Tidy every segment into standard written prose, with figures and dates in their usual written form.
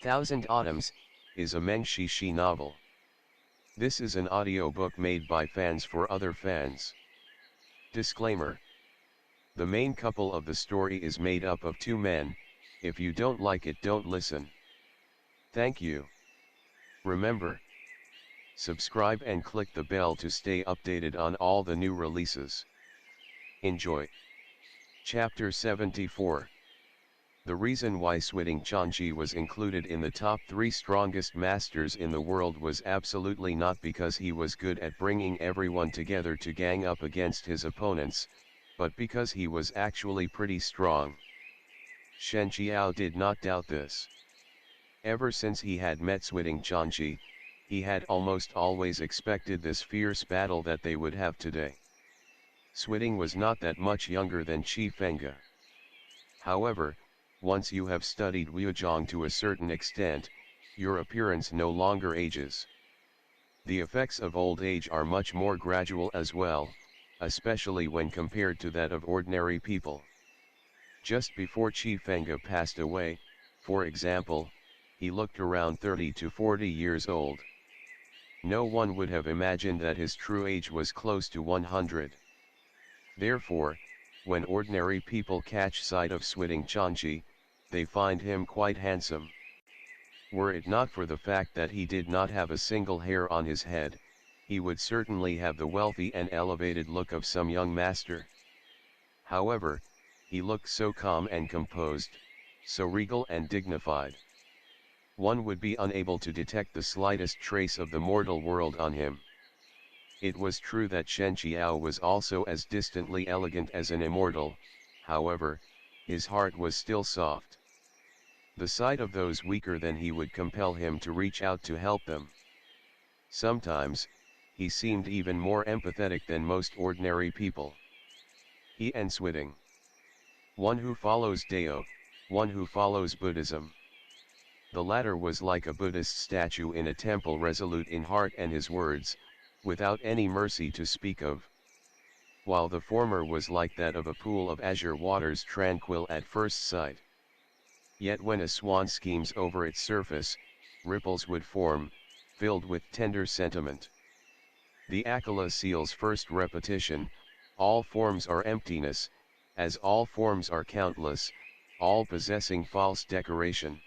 Thousand Autumns, is a Meng Xi Shi novel. This is an audiobook made by fans for other fans. Disclaimer. The main couple of the story is made up of two men. If you don't like it, don't listen. Thank you. Remember, subscribe and click the bell to stay updated on all the new releases. Enjoy. Chapter 74. The reason why Ch74 Qiao was included in the top 3 strongest masters in the world was absolutely not because he was good at bringing everyone together to gang up against his opponents, but because he was actually pretty strong. Shen Qiao did not doubt this. Ever since he had met Ch74 Qiao, he had almost always expected this fierce battle that they would have today. Ch74 was not that much younger than Qi Fengge. However, once you have studied Wuzhong to a certain extent, your appearance no longer ages. The effects of old age are much more gradual as well, especially when compared to that of ordinary people. Just before Qi Fengge passed away, for example, he looked around 30 to 40 years old. No one would have imagined that his true age was close to 100. Therefore, when ordinary people catch sight of Ch74 Qiao, they find him quite handsome. Were it not for the fact that he did not have a single hair on his head, he would certainly have the wealthy and elevated look of some young master. However, he looked so calm and composed, so regal and dignified. One would be unable to detect the slightest trace of the mortal world on him. It was true that Shen Qiao was also as distantly elegant as an immortal, however, his heart was still soft. The sight of those weaker than he would compel him to reach out to help them. Sometimes, he seemed even more empathetic than most ordinary people. He and Ch74. One who follows Dao, one who follows Buddhism. The latter was like a Buddhist statue in a temple, resolute in heart and his words, without any mercy to speak of. While the former was like that of a pool of azure waters, tranquil at first sight. Yet when a swan schemes over its surface, ripples would form, filled with tender sentiment. The Akala seal's first repetition, all forms are emptiness, as all forms are countless, all possessing false decoration.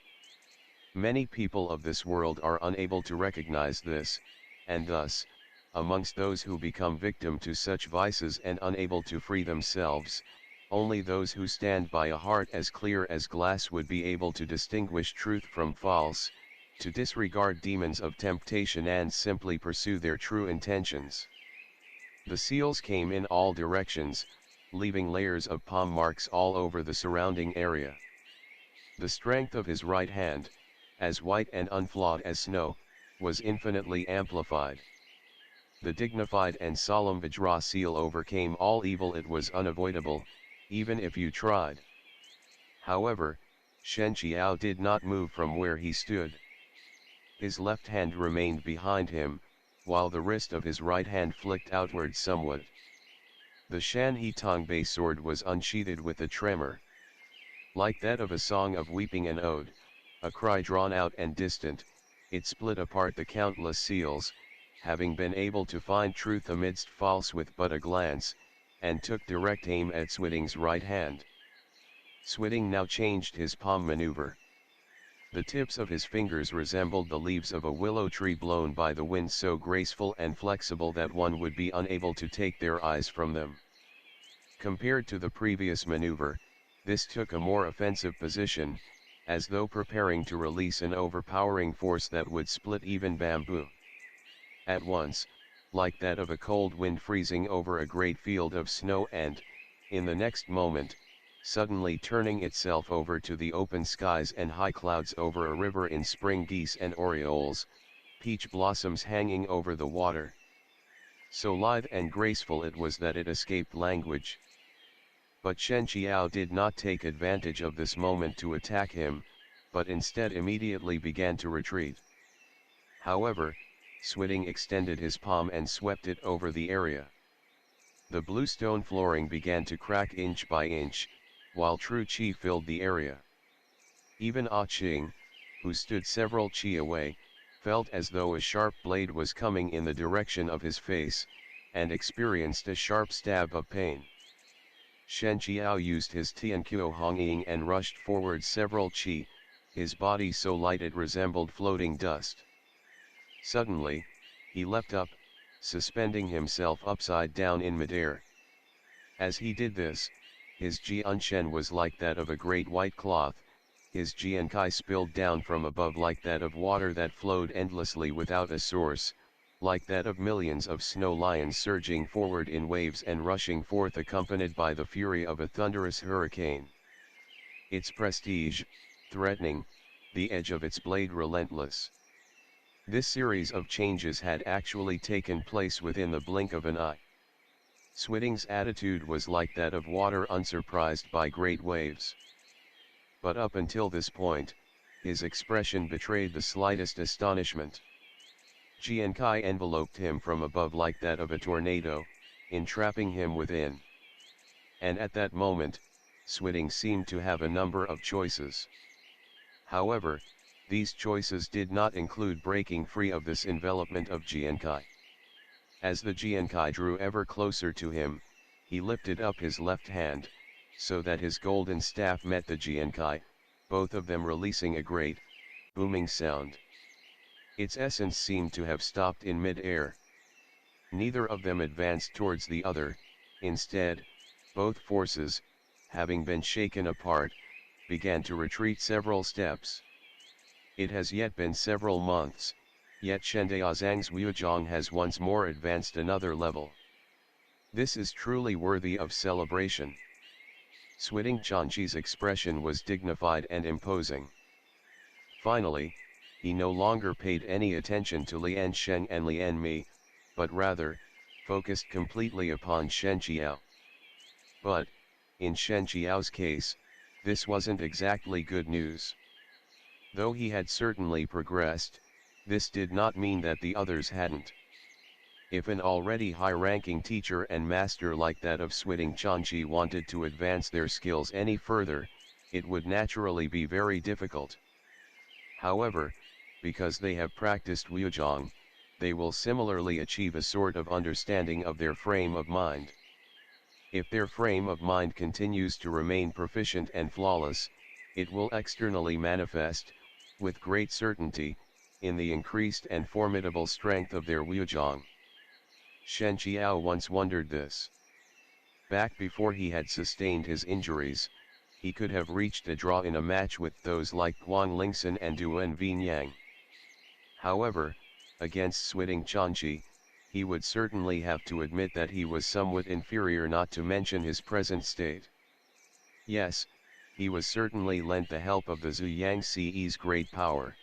Many people of this world are unable to recognize this, and thus, amongst those who become victim to such vices and unable to free themselves, only those who stand by a heart as clear as glass would be able to distinguish truth from false, to disregard demons of temptation and simply pursue their true intentions. The seals came in all directions, leaving layers of palm marks all over the surrounding area. The strength of his right hand, as white and unflawed as snow, was infinitely amplified. The dignified and solemn Vajra seal overcame all evil. It was unavoidable, even if you tried. However, Shen Qiao did not move from where he stood. His left hand remained behind him, while the wrist of his right hand flicked outward somewhat. The Shan He Tongbei sword was unsheathed with a tremor. Like that of a song of weeping, an ode, a cry drawn out and distant, it split apart the countless seals, having been able to find truth amidst false with but a glance, and took direct aim at Ch74's right hand. Ch74 now changed his palm maneuver. The tips of his fingers resembled the leaves of a willow tree blown by the wind, so graceful and flexible that one would be unable to take their eyes from them. Compared to the previous maneuver, this took a more offensive position, as though preparing to release an overpowering force that would split even bamboo. At once, like that of a cold wind freezing over a great field of snow, and, in the next moment, suddenly turning itself over to the open skies and high clouds over a river in spring, geese and orioles, peach blossoms hanging over the water. So lithe and graceful it was that it escaped language. But Shen Qiao did not take advantage of this moment to attack him, but instead immediately began to retreat. However, Ch74 extended his palm and swept it over the area. The blue stone flooring began to crack inch by inch, while true qi filled the area. Even Ah Qing, who stood several chi away, felt as though a sharp blade was coming in the direction of his face, and experienced a sharp stab of pain. Shen Qiao used his Tianqiao Hongying and rushed forward several chi, his body so light it resembled floating dust. Suddenly, he leapt up, suspending himself upside down in midair. As he did this, his Jianshen was like that of a great white cloth, his Jiankai spilled down from above like that of water that flowed endlessly without a source, like that of millions of snow lions surging forward in waves and rushing forth accompanied by the fury of a thunderous hurricane. Its prestige, threatening, the edge of its blade relentless. This series of changes had actually taken place within the blink of an eye. Switting's attitude was like that of water unsurprised by great waves. But up until this point, his expression betrayed the slightest astonishment. Jiankai enveloped him from above like that of a tornado, entrapping him within. And at that moment, Switting seemed to have a number of choices. However, these choices did not include breaking free of this envelopment of Jiankai. As the Jiankai drew ever closer to him, he lifted up his left hand, so that his golden staff met the Jiankai, both of them releasing a great, booming sound. Its essence seemed to have stopped in mid-air. Neither of them advanced towards the other, instead, both forces, having been shaken apart, began to retreat several steps. It has yet been several months, yet Shendaozang's Wujiang has once more advanced another level. This is truly worthy of celebration. Switting Chanqi's expression was dignified and imposing. Finally, he no longer paid any attention to Lian Sheng and Lian Mi, but rather, focused completely upon Shen Qiao. But, in Shen Qiao's case, this wasn't exactly good news. Though he had certainly progressed, this did not mean that the others hadn't. If an already high-ranking teacher and master like that of Switting Chanqi wanted to advance their skills any further, it would naturally be very difficult. However, because they have practiced Wujiang, they will similarly achieve a sort of understanding of their frame of mind. If their frame of mind continues to remain proficient and flawless, it will externally manifest, with great certainty, in the increased and formidable strength of their Wujiang. Shen Qiao once wondered this. Back before he had sustained his injuries, he could have reached a draw in a match with those like Guang Lingsan and Duan Vinyang. However, against Switting Chanqi, he would certainly have to admit that he was somewhat inferior, not to mention his present state. Yes, he was certainly lent the help of the Zuyang Ce's great power.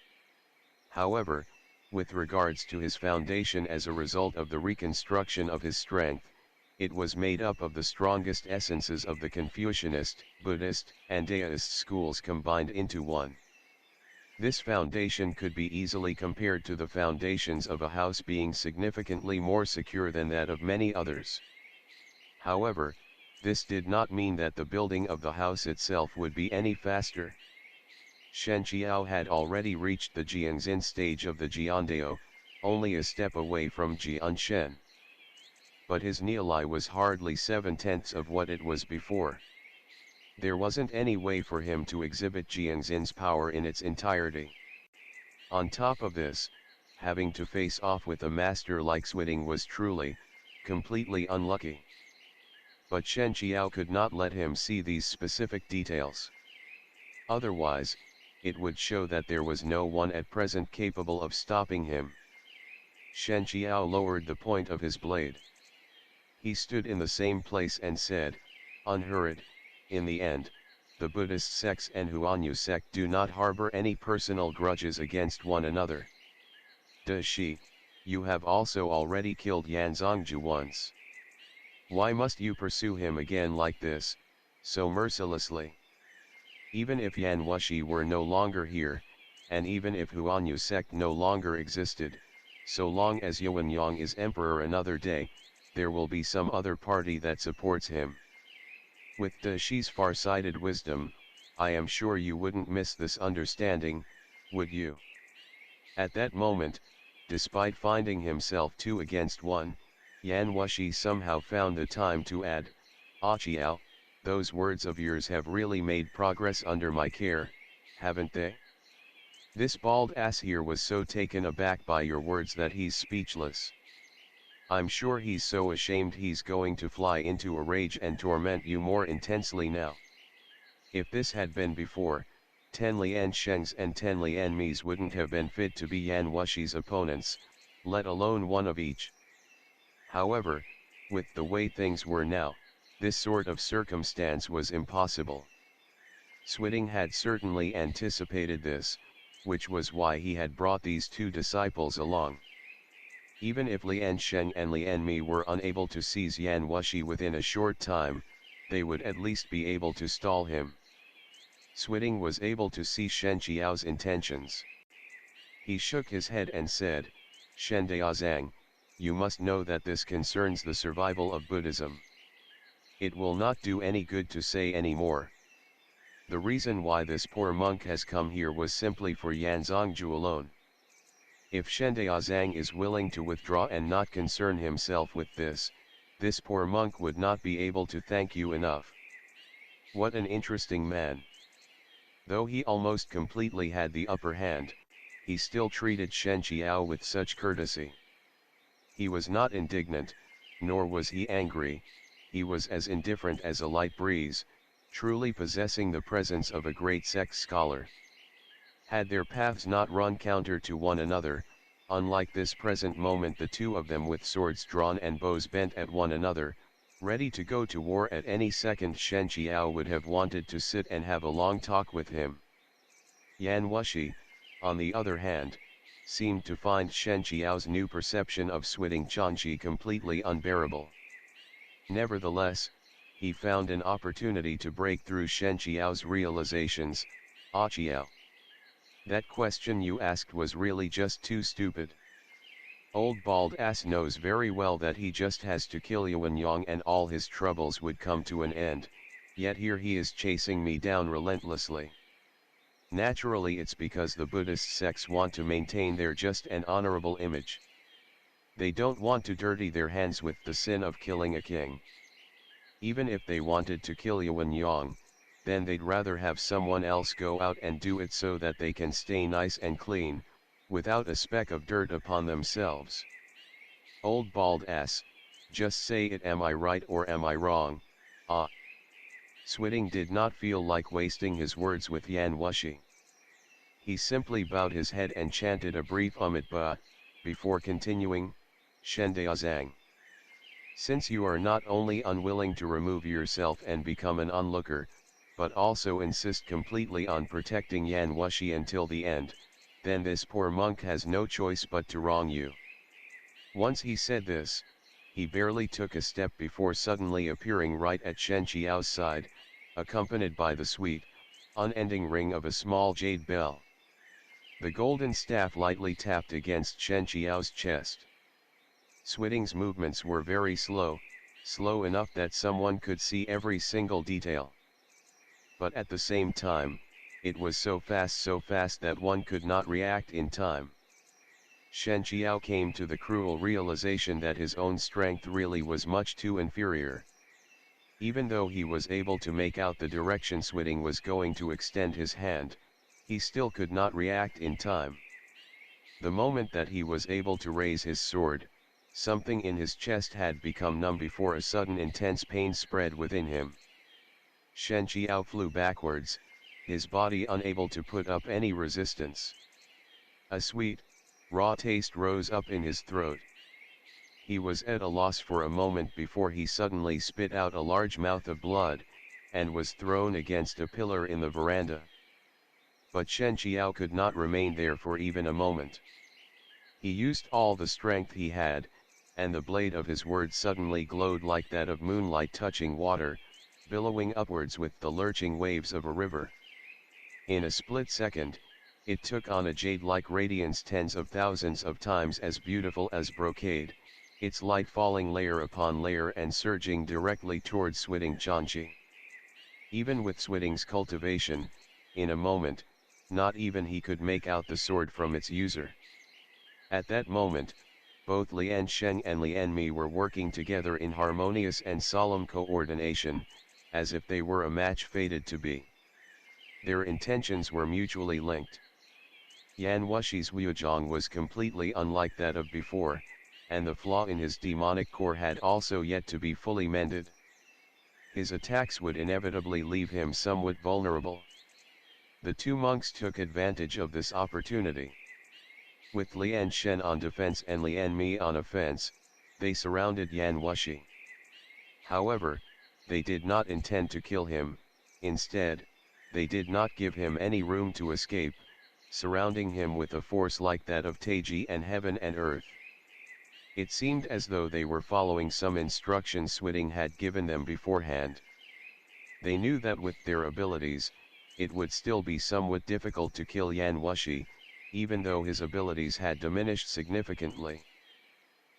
However, with regards to his foundation as a result of the reconstruction of his strength, it was made up of the strongest essences of the Confucianist, Buddhist, and Daoist schools combined into one. This foundation could be easily compared to the foundations of a house, being significantly more secure than that of many others. However, this did not mean that the building of the house itself would be any faster. Shen Qiao had already reached the Jiangxin stage of the Jiandao, only a step away from Jianshen. But his Niulai was hardly 7/10 of what it was before. There wasn't any way for him to exhibit Jiangxin's power in its entirety. On top of this, having to face off with a master like Switting was truly, completely unlucky. But Shen Qiao could not let him see these specific details. Otherwise, it would show that there was no one at present capable of stopping him. Shen Qiao lowered the point of his blade. He stood in the same place and said, unhurried, in the end, the Buddhist sects and Huanyu sect do not harbor any personal grudges against one another. De Shi, you have also already killed Yan Zongju once. Why must you pursue him again like this, so mercilessly? Even if Yan Wushi were no longer here, and even if Huanyu sect no longer existed, so long as Yuan Yang is emperor another day, there will be some other party that supports him. With De Shi's far-sighted wisdom, I am sure you wouldn't miss this understanding, would you? At that moment, despite finding himself 2 against 1, Yan Wushi somehow found the time to add, "Ah Qiao, those words of yours have really made progress under my care, haven't they? This bald ass here was so taken aback by your words that he's speechless. I'm sure he's so ashamed he's going to fly into a rage and torment you more intensely now. If this had been before, 10 Lian Shengs and 10 Lian Mis wouldn't have been fit to be Yan Wushi's opponents, let alone one of each. However, with the way things were now, this sort of circumstance was impossible. Switting had certainly anticipated this, which was why he had brought these 2 disciples along. Even if Lian Sheng and Lian Mi were unable to seize Yan Wushi within a short time, they would at least be able to stall him. Switting was able to see Shen Qiao's intentions. He shook his head and said, "Shen Daozang, you must know that this concerns the survival of Buddhism. It will not do any good to say any more. The reason why this poor monk has come here was simply for Yan Zongju alone. If Shen Daozang is willing to withdraw and not concern himself with this poor monk would not be able to thank you enough." What an interesting man. Though he almost completely had the upper hand, he still treated Shen Qiao with such courtesy. He was not indignant, nor was he angry, he was as indifferent as a light breeze, truly possessing the presence of a great sect scholar. Had their paths not run counter to one another, unlike this present moment the 2 of them with swords drawn and bows bent at one another, ready to go to war at any second, Shen Qiao would have wanted to sit and have a long talk with him. Yan Wushi, on the other hand, seemed to find Shen Qiao's new perception of Switting Changji completely unbearable. Nevertheless, he found an opportunity to break through Shen Qiao's realizations. "Ah Qiao, that question you asked was really just too stupid. Old bald ass knows very well that he just has to kill Yuan Yang and all his troubles would come to an end, yet here he is chasing me down relentlessly. Naturally it's because the Buddhist sects want to maintain their just and honorable image. They don't want to dirty their hands with the sin of killing a king. Even if they wanted to kill Yuan Yang, then they'd rather have someone else go out and do it so that they can stay nice and clean, without a speck of dirt upon themselves. Old bald ass, just say it, am I right or am I wrong? Ah." Switting did not feel like wasting his words with Yan Wushi. He simply bowed his head and chanted a brief Ba, before continuing, "Shen Daozang, since you are not only unwilling to remove yourself and become an onlooker, but also insist completely on protecting Yan Wushi until the end, then this poor monk has no choice but to wrong you." Once he said this, he barely took a step before suddenly appearing right at Shen Qiao's side, accompanied by the sweet, unending ring of a small jade bell. The golden staff lightly tapped against Shen Qiao's chest. Switting's movements were very slow, slow enough that someone could see every single detail. But at the same time, it was so fast that one could not react in time. Shen Qiao came to the cruel realization that his own strength really was much too inferior. Even though he was able to make out the direction Switting was going to extend his hand, he still could not react in time. The moment that he was able to raise his sword, something in his chest had become numb before a sudden intense pain spread within him. Shen Qiao flew backwards, his body unable to put up any resistance. A sweet, raw taste rose up in his throat. He was at a loss for a moment before he suddenly spit out a large mouth of blood, and was thrown against a pillar in the veranda. But Shen Qiao could not remain there for even a moment. He used all the strength he had, and the blade of his sword suddenly glowed like that of moonlight touching water, billowing upwards with the lurching waves of a river. In a split second, it took on a jade-like radiance tens of thousands of times as beautiful as brocade, its light falling layer upon layer and surging directly towards Switting Changji. Even with Switting's cultivation, in a moment, not even he could make out the sword from its user. At that moment, both Lian Sheng and Lian Mi were working together in harmonious and solemn coordination, as if they were a match fated to be. Their intentions were mutually linked. Yan Wushi's Wujiang was completely unlike that of before, and the flaw in his demonic core had also yet to be fully mended. His attacks would inevitably leave him somewhat vulnerable. The two monks took advantage of this opportunity. With Lian Shen on defense and Lian Mi on offense, they surrounded Yan Wushi. However, they did not intend to kill him. Instead, they did not give him any room to escape, surrounding him with a force like that of Taiji and heaven and earth. It seemed as though they were following some instructions Switting had given them beforehand. They knew that with their abilities, it would still be somewhat difficult to kill Yan Wushi, even though his abilities had diminished significantly.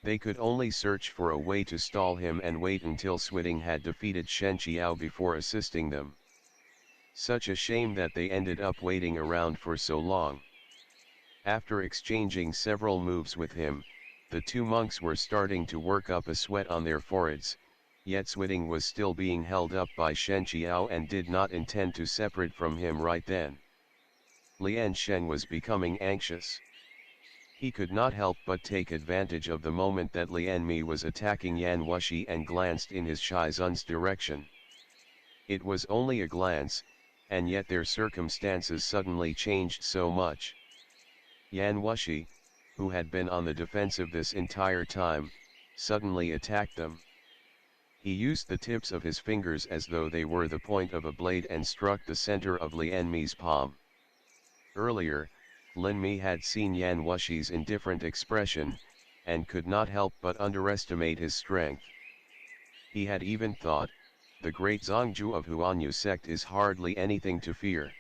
They could only search for a way to stall him and wait until Switting had defeated Shen Qiao before assisting them. Such a shame that they ended up waiting around for so long. After exchanging several moves with him, the two monks were starting to work up a sweat on their foreheads, yet Switting was still being held up by Shen Qiao and did not intend to separate from him right then. Lian Shen was becoming anxious. He could not help but take advantage of the moment that Lian Mi was attacking Yan Wushi and glanced in his Shizun's direction. It was only a glance, and yet their circumstances suddenly changed so much. Yan Wushi, who had been on the defensive this entire time, suddenly attacked them. He used the tips of his fingers as though they were the point of a blade and struck the center of Lian Mi's palm. Earlier, Lin Mi had seen Yan Wushi's indifferent expression, and could not help but underestimate his strength. He had even thought, the great Zongju of Huanyu sect is hardly anything to fear.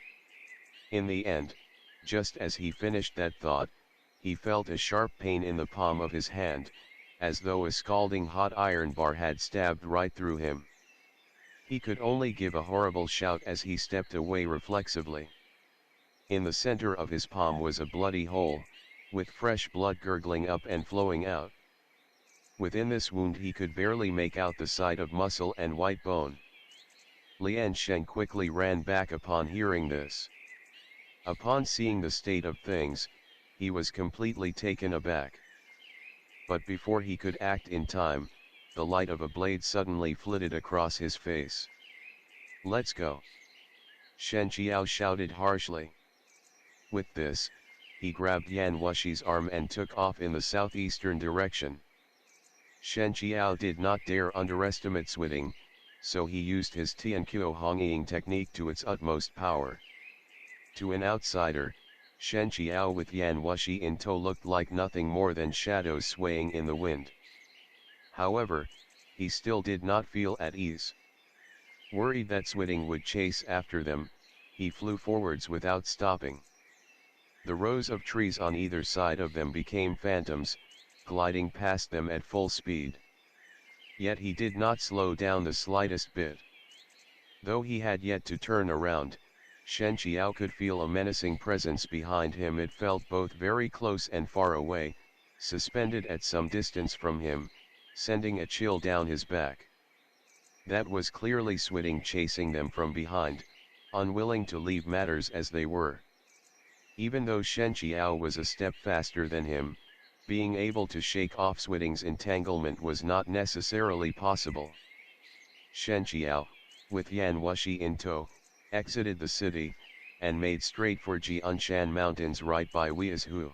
In the end, just as he finished that thought, he felt a sharp pain in the palm of his hand, as though a scalding hot iron bar had stabbed right through him. He could only give a horrible shout as he stepped away reflexively. In the center of his palm was a bloody hole, with fresh blood gurgling up and flowing out. Within this wound he could barely make out the sight of muscle and white bone. Lian Sheng quickly ran back upon hearing this. Upon seeing the state of things, he was completely taken aback. But before he could act in time, the light of a blade suddenly flitted across his face. "Let's go!" Shen Qiao shouted harshly. With this, he grabbed Yan Wushi's arm and took off in the southeastern direction. Shen Qiao did not dare underestimate Switting, so he used his Tianqiu Hongyiing technique to its utmost power. To an outsider, Shen Qiao with Yan Wushi in tow looked like nothing more than shadows swaying in the wind. However, he still did not feel at ease. Worried that Switting would chase after them, he flew forwards without stopping. The rows of trees on either side of them became phantoms, gliding past them at full speed. Yet he did not slow down the slightest bit. Though he had yet to turn around, Shen Qiao could feel a menacing presence behind him. It felt both very close and far away, suspended at some distance from him, sending a chill down his back. That was clearly Switting chasing them from behind, unwilling to leave matters as they were. Even though Shen Qiao was a step faster than him, being able to shake off Switting's entanglement was not necessarily possible. Shen Qiao, with Yan Wushi in tow, exited the city, and made straight for Jianshan Mountains right by Weizhu.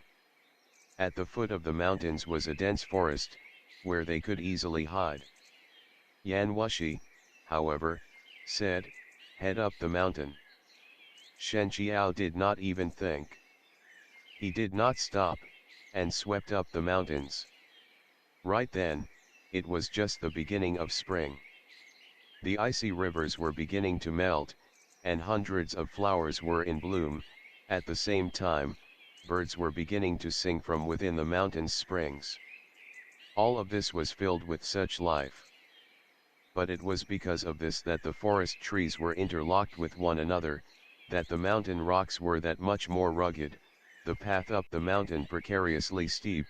At the foot of the mountains was a dense forest, where they could easily hide. Yan Wushi, however, said, "Head up the mountain." Shen Qiao did not even think. He did not stop, and swept up the mountains. Right then, it was just the beginning of spring. The icy rivers were beginning to melt, and hundreds of flowers were in bloom. At the same time, birds were beginning to sing from within the mountain's springs. All of this was filled with such life. But it was because of this that the forest trees were interlocked with one another, that the mountain rocks were that much more rugged, the path up the mountain precariously steep.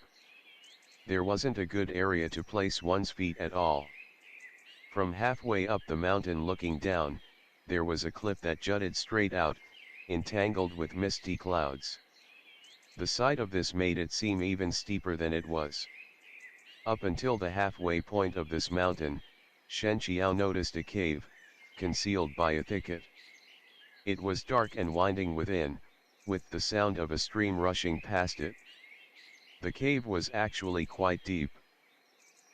There wasn't a good area to place one's feet at all. From halfway up the mountain looking down, there was a cliff that jutted straight out, entangled with misty clouds. The sight of this made it seem even steeper than it was. Up until the halfway point of this mountain, Shen Qiao noticed a cave, concealed by a thicket. It was dark and winding within, with the sound of a stream rushing past it. The cave was actually quite deep.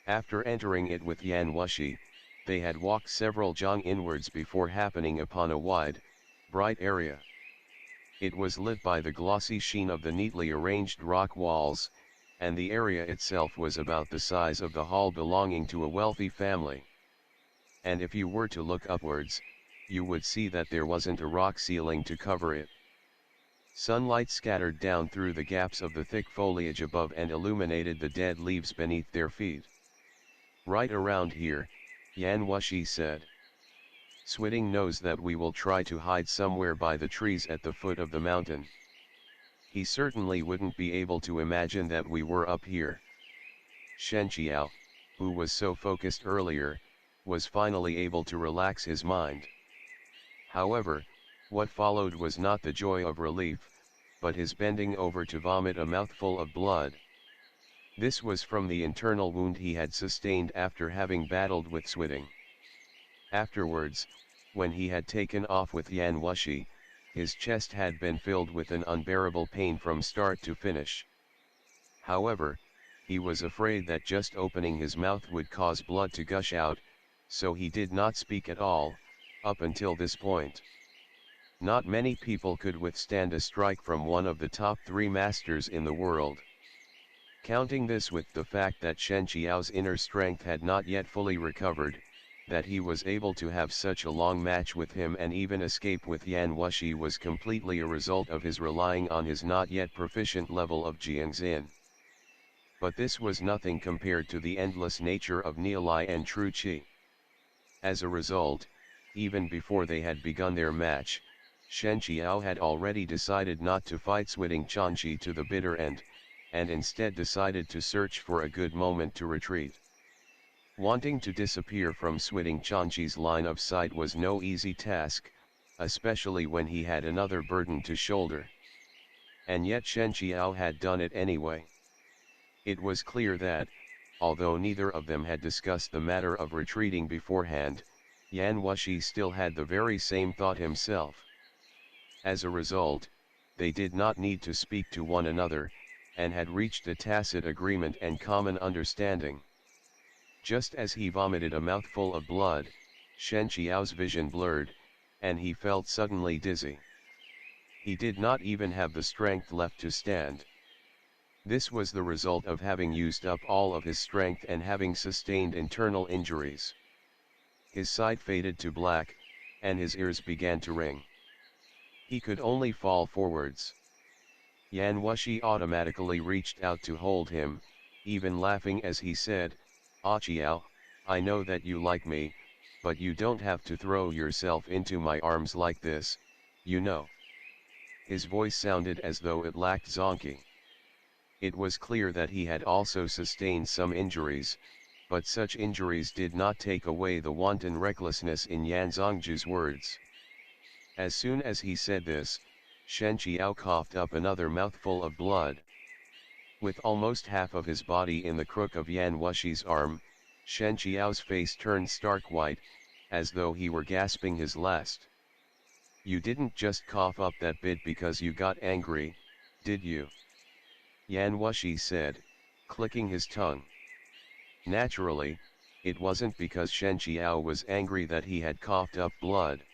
After entering it with Yan Wushi, they had walked several zhang inwards before happening upon a wide, bright area. It was lit by the glossy sheen of the neatly arranged rock walls, and the area itself was about the size of the hall belonging to a wealthy family. And if you were to look upwards, you would see that there wasn't a rock ceiling to cover it. Sunlight scattered down through the gaps of the thick foliage above and illuminated the dead leaves beneath their feet. Right around here, Yan Wushi said. Switting knows that we will try to hide somewhere by the trees at the foot of the mountain. He certainly wouldn't be able to imagine that we were up here. Shen Qiao, who was so focused earlier, was finally able to relax his mind. However, what followed was not the joy of relief, but his bending over to vomit a mouthful of blood. This was from the internal wound he had sustained after having battled with Switting. Afterwards, when he had taken off with Yan Wushi, his chest had been filled with an unbearable pain from start to finish. However, he was afraid that just opening his mouth would cause blood to gush out, so he did not speak at all, up until this point. Not many people could withstand a strike from one of the top 3 masters in the world. Counting this with the fact that Shen Qiao's inner strength had not yet fully recovered, that he was able to have such a long match with him and even escape with Yan Wushi was completely a result of his relying on his not yet proficient level of Jiangxin. But this was nothing compared to the endless nature of Nielai and True Qi. As a result, even before they had begun their match, Shen Qiao had already decided not to fight Switting Chanchi to the bitter end, and instead decided to search for a good moment to retreat. Wanting to disappear from Switting Chanchi's line of sight was no easy task, especially when he had another burden to shoulder. And yet Shen Qiao had done it anyway. It was clear that, although neither of them had discussed the matter of retreating beforehand, Yan Wushi still had the very same thought himself. As a result, they did not need to speak to one another, and had reached a tacit agreement and common understanding. Just as he vomited a mouthful of blood, Shen Qiao's vision blurred, and he felt suddenly dizzy. He did not even have the strength left to stand. This was the result of having used up all of his strength and having sustained internal injuries. His sight faded to black, and his ears began to ring. He could only fall forwards. Yan Wushi automatically reached out to hold him, even laughing as he said, "Ah Qiao, I know that you like me, but you don't have to throw yourself into my arms like this, you know." His voice sounded as though it lacked zonky. It was clear that he had also sustained some injuries, but such injuries did not take away the wanton recklessness in Yan Zongju's words. As soon as he said this, Shen Qiao coughed up another mouthful of blood. With almost half of his body in the crook of Yan Wushi's arm, Shen Qiao's face turned stark white, as though he were gasping his last. "You didn't just cough up that bit because you got angry, did you?" Yan Wushi said, clicking his tongue. Naturally, it wasn't because Shen Qiao was angry that he had coughed up blood.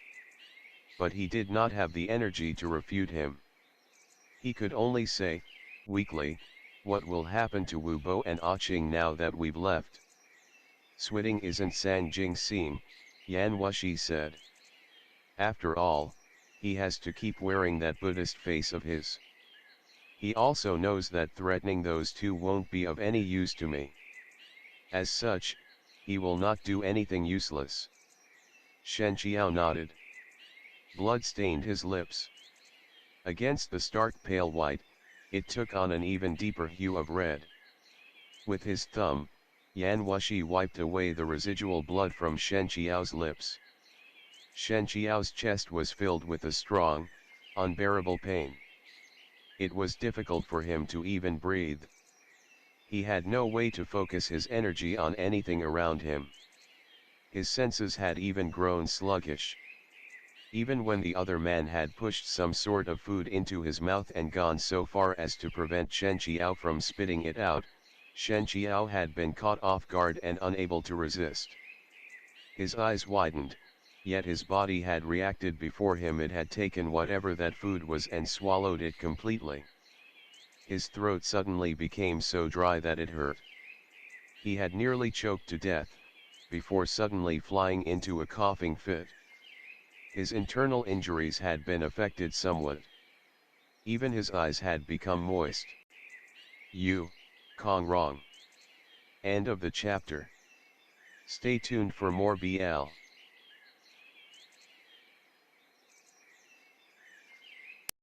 But he did not have the energy to refute him. He could only say, weakly, "What will happen to Wu Bo and Ah Qing now that we've left?" "Switting isn't Sang Jing Xing," Yan Wushi said. "After all, he has to keep wearing that Buddhist face of his. He also knows that threatening those two won't be of any use to me. As such, he will not do anything useless." Shen Qiao nodded. Blood stained his lips. Against the stark pale white, it took on an even deeper hue of red. With his thumb, Yan Wushi wiped away the residual blood from Shen Qiao's lips. Shen Qiao's chest was filled with a strong, unbearable pain. It was difficult for him to even breathe. He had no way to focus his energy on anything around him. His senses had even grown sluggish. Even when the other man had pushed some sort of food into his mouth and gone so far as to prevent Shen Qiao from spitting it out, Shen Qiao had been caught off guard and unable to resist. His eyes widened, yet his body had reacted before him. It had taken whatever that food was and swallowed it completely. His throat suddenly became so dry that it hurt. He had nearly choked to death, before suddenly flying into a coughing fit. His internal injuries had been affected somewhat. Even his eyes had become moist. Kong Rong. End of the chapter. Stay tuned for more BL.